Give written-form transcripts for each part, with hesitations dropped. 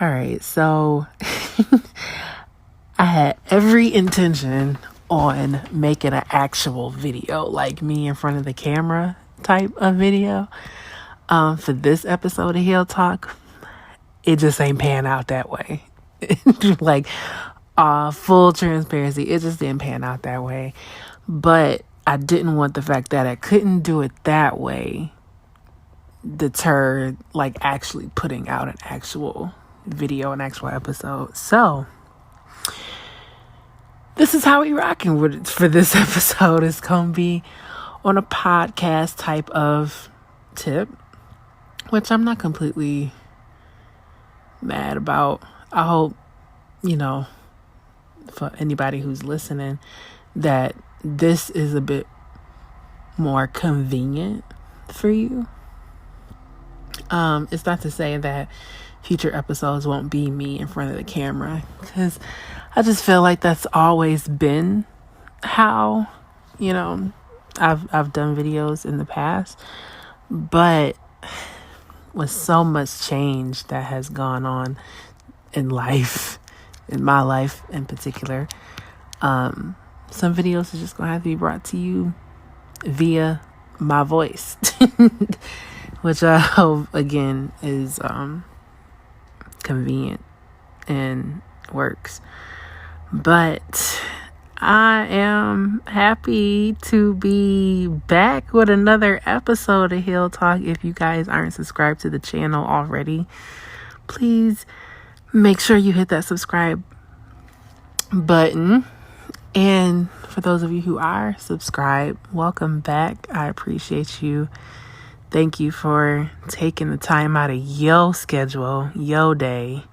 All right, so I had every intention on making an actual video, like me in front of the camera type of video, for this episode of Heal Talk. It just ain't pan out that way. Like, full transparency, it just didn't pan out that way. But I didn't want the fact that I couldn't do it that way deter, like, actually putting out an actual video, an actual episode. So this is how we rocking with it for this episode. It's gonna be on a podcast type of tip, which I'm not completely mad about. I hope, for anybody who's listening, that this is a bit more convenient for you. It's not to say that future episodes won't be me in front of the camera, because I just feel like that's always been how, I've done videos in the past. But with so much change that has gone on in life, in my life in particular, some videos are just gonna have to be brought to you via my voice, which I hope again is convenient and works. But I am happy to be back with another episode of Heal Talk. If you guys aren't subscribed to the channel already, please make sure you hit that subscribe button. And for those of you who are subscribed, welcome back. I appreciate you. Thank you for taking the time out of your schedule, your day,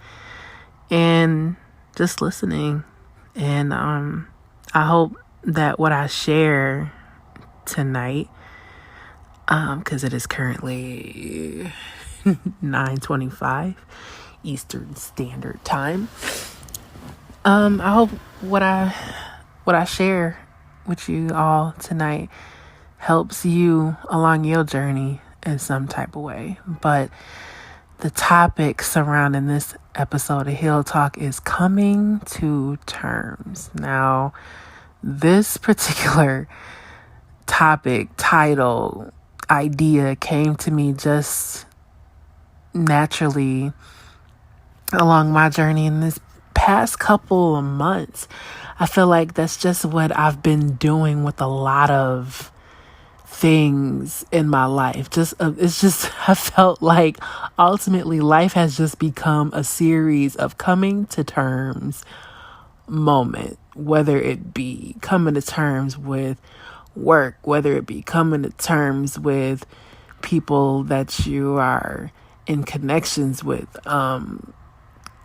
and just listening. And I hope that what I share tonight, because it is currently 9:25 Eastern Standard Time. I hope what I share with you all tonight helps you along your journey in some type of way. But the topic surrounding this episode of Heal Talk is coming to terms. Now, this particular topic, title, idea came to me just naturally along my journey in this past couple of months. I feel like that's just what I've been doing with a lot of things in my life. I felt like ultimately life has just become a series of coming to terms moment, whether it be coming to terms with work, whether it be coming to terms with people that you are in connections with,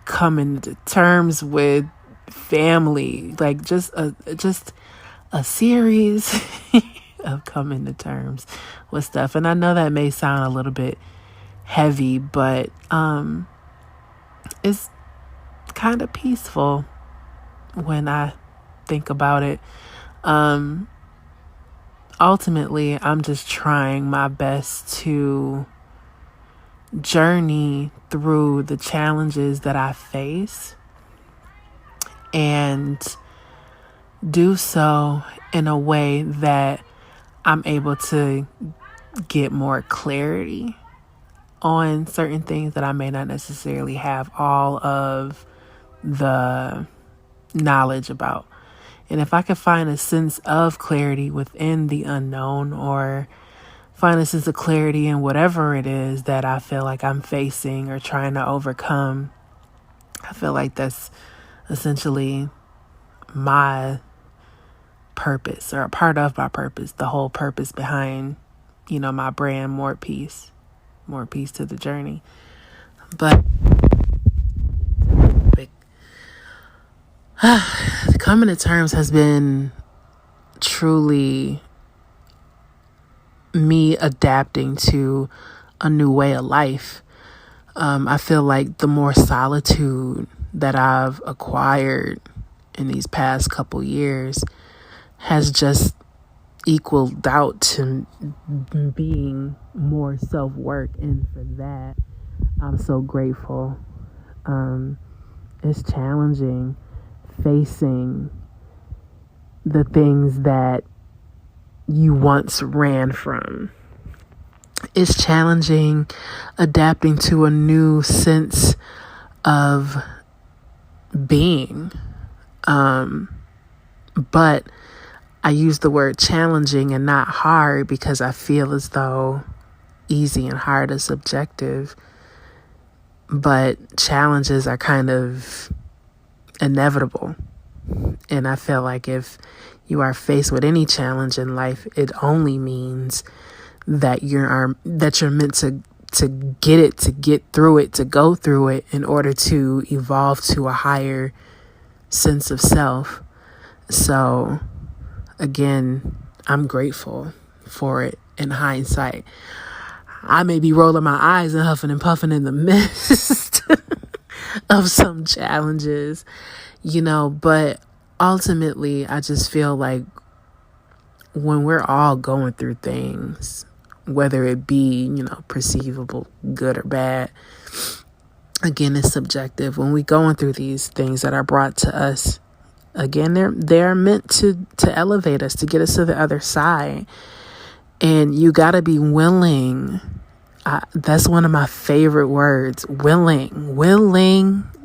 coming to terms with family, like just a series of coming to terms with stuff. And I know that may sound a little bit heavy, but it's kind of peaceful when I think about it. Ultimately, I'm just trying my best to journey through the challenges that I face and do so in a way that I'm able to get more clarity on certain things that I may not necessarily have all of the knowledge about. And if I could find a sense of clarity within the unknown, or find a sense of clarity in whatever it is that I feel like I'm facing or trying to overcome, I feel like that's essentially my purpose, or a part of my purpose, the whole purpose behind, my brand, More Peace to the journey. But coming to terms has been truly me adapting to a new way of life. I feel like the more solitude that I've acquired in these past couple years has just equaled out to being more self-work. And for that, I'm so grateful. It's challenging facing the things that you once ran from. It's challenging adapting to a new sense of being. But I use the word challenging and not hard because I feel as though easy and hard is subjective. But challenges are kind of inevitable. And I feel like if you are faced with any challenge in life, it only means that you're meant to get it, to get through it, to go through it in order to evolve to a higher sense of self. So again, I'm grateful for it in hindsight. I may be rolling my eyes and huffing and puffing in the midst of some challenges, but ultimately I just feel like when we're all going through things, whether it be, perceivable, good or bad, again, it's subjective. When we going through these things that are brought to us, again, they're meant to elevate us, to get us to the other side. And you got to be willing. That's one of my favorite words, willing,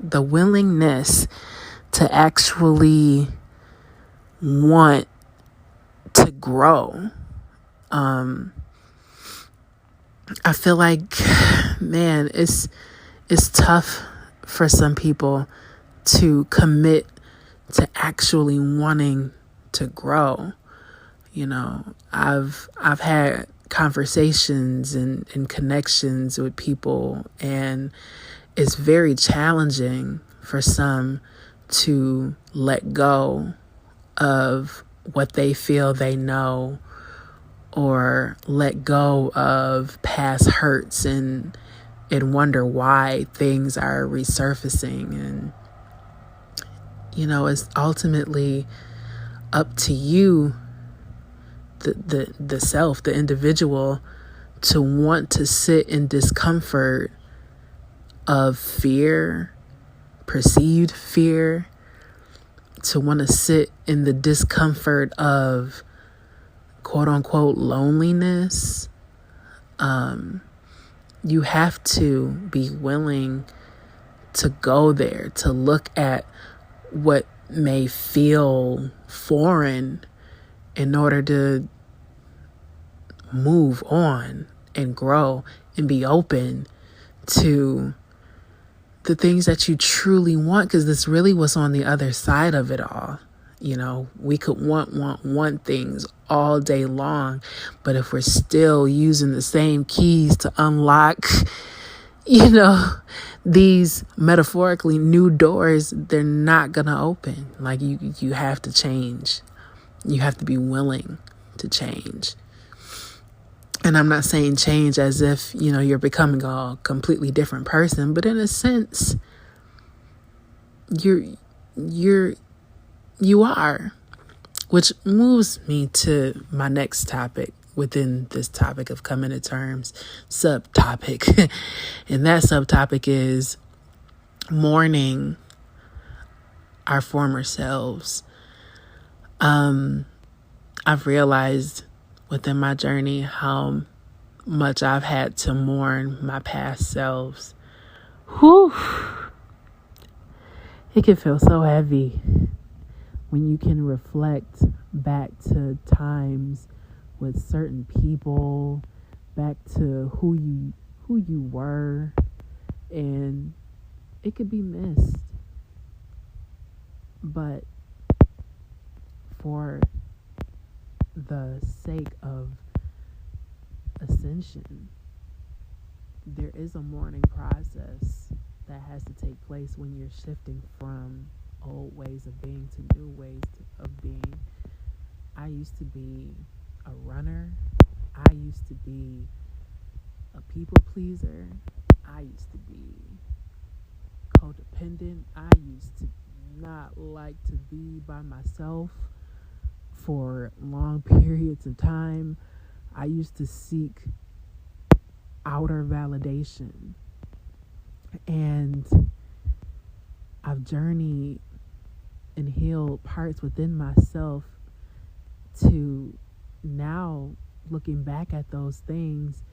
the willingness to actually want to grow. I feel like, man, it's tough for some people to commit to actually wanting to grow. I've had conversations and connections with people, and it's very challenging for some to let go of what they feel they know, or let go of past hurts and wonder why things are resurfacing. And it's ultimately up to you, the self, the individual, to want to sit in discomfort of fear, perceived fear, to want to sit in the discomfort of quote unquote loneliness. You have to be willing to go there, to look at what may feel foreign in order to move on and grow and be open to the things that you truly want, because this really was on the other side of it all. We could want things all day long, but if we're still using the same keys to unlock, these metaphorically new doors, they're not gonna open. Like you have to change. You have to be willing to change. And I'm not saying change as if, you're becoming a completely different person, but in a sense, you are, which moves me to my next topic within this topic of coming to terms subtopic. And that subtopic is mourning our former selves. I've realized within my journey how much I've had to mourn my past selves. Whew. It can feel so heavy when you can reflect back to times with certain people, back to who you were, and it could be missed. But for the sake of ascension, there is a mourning process that has to take place when you're shifting from old ways of being to new ways of being. I used to be a runner. I used to be a people pleaser. I used to be codependent. I used to not like to be by myself for long periods of time. I used to seek outer validation. And I've journeyed and healed parts within myself to now looking back at those things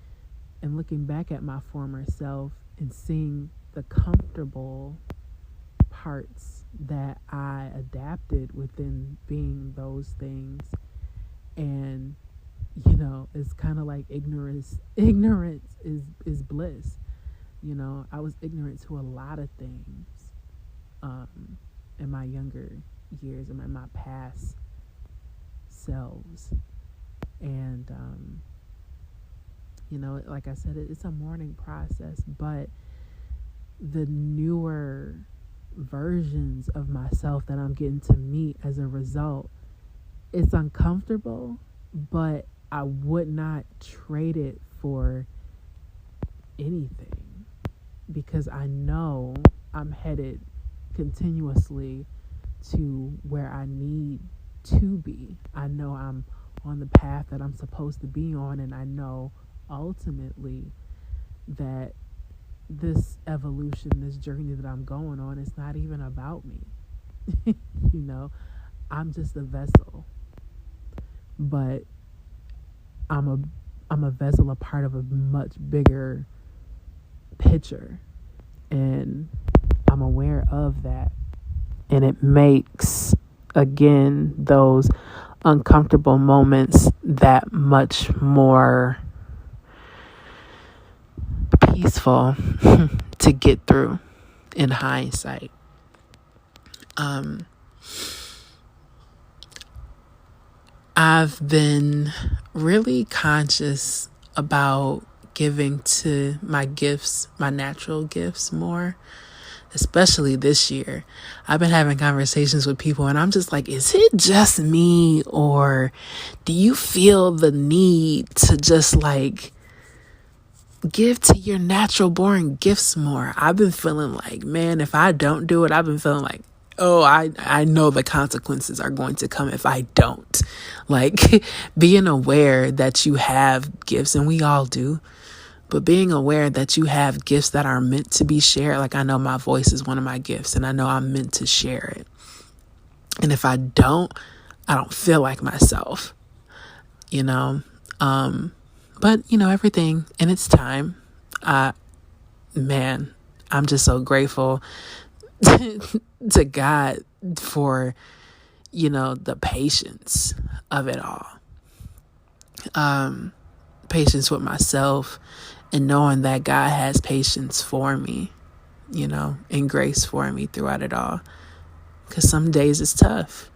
and looking back at my former self and seeing the comfortable parts that I adapted within being those things. And it's kind of like ignorance is bliss. I was ignorant to a lot of things in my younger years and in my past selves. And like I said, it's a mourning process, but the newer versions of myself that I'm getting to meet as a result, it's uncomfortable, but I would not trade it for anything, because I know I'm headed continuously to where I need to be. I know I'm on the path that I'm supposed to be on, and I know ultimately that this evolution, this journey that I'm going on, is not even about me. I'm just a vessel, but I'm a vessel, a part of a much bigger picture, and I'm aware of that. And it makes, again, those uncomfortable moments that much more peaceful to get through in hindsight. I've been really conscious about giving to my gifts, my natural gifts, more, especially this year. I've been having conversations with people, and I'm just like, is it just me, or do you feel the need to just like give to your natural born gifts more? I've been feeling like, man, if I don't do it, I've been feeling like, oh, I know the consequences are going to come if I don't. Like, being aware that you have gifts, and we all do, but being aware that you have gifts that are meant to be shared. Like, I know my voice is one of my gifts, and I know I'm meant to share it. And if I don't feel like myself, but everything in its time. Man, I'm just so grateful to God for, the patience of it all. Patience with myself, and knowing that God has patience for me, and grace for me throughout it all. Because some days it's tough,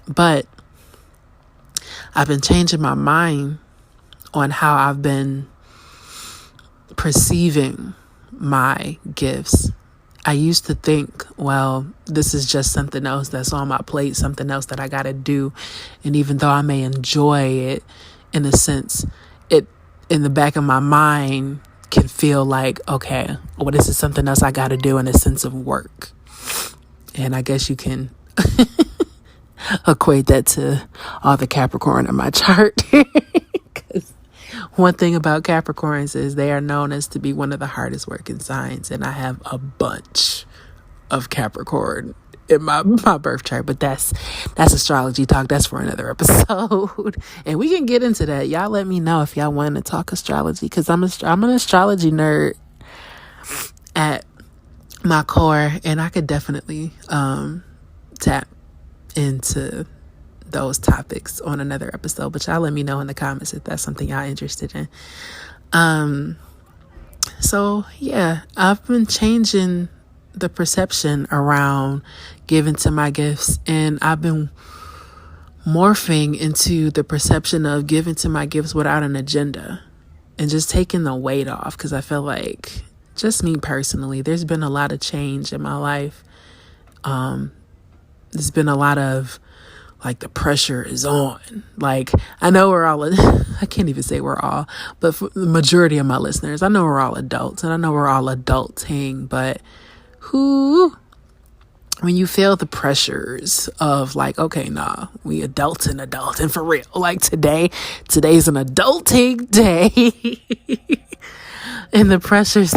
but I've been changing my mind on how I've been perceiving my gifts. I used to think, well, this is just something else that's on my plate, something else that I got to do. And even though I may enjoy it, in a sense, it in the back of my mind can feel like, okay, well, this is something else I got to do, in a sense of work. And I guess you can equate that to all the Capricorn in my chart. Because one thing about Capricorns is they are known as to be one of the hardest working signs. And I have a bunch of Capricorn in my birth chart, but that's astrology talk. That's for another episode. And we can get into that. Y'all let me know if y'all want to talk astrology, because I'm an astrology nerd at my core, and I could definitely tap into those topics on another episode. But y'all let me know in the comments if that's something y'all interested in. So yeah, I've been changing the perception around giving to my gifts, and I've been morphing into the perception of giving to my gifts without an agenda, and just taking the weight off. Because I feel like, just me personally, there's been a lot of change in my life. There's been a lot of, like, the pressure is on. Like, I know we're all, I can't even say we're all, but for the majority of my listeners, I know we're all adults, and I know we're all adulting, but when you feel the pressures of like, okay, nah, we adulting for real. Like today's an adulting day. And the pressures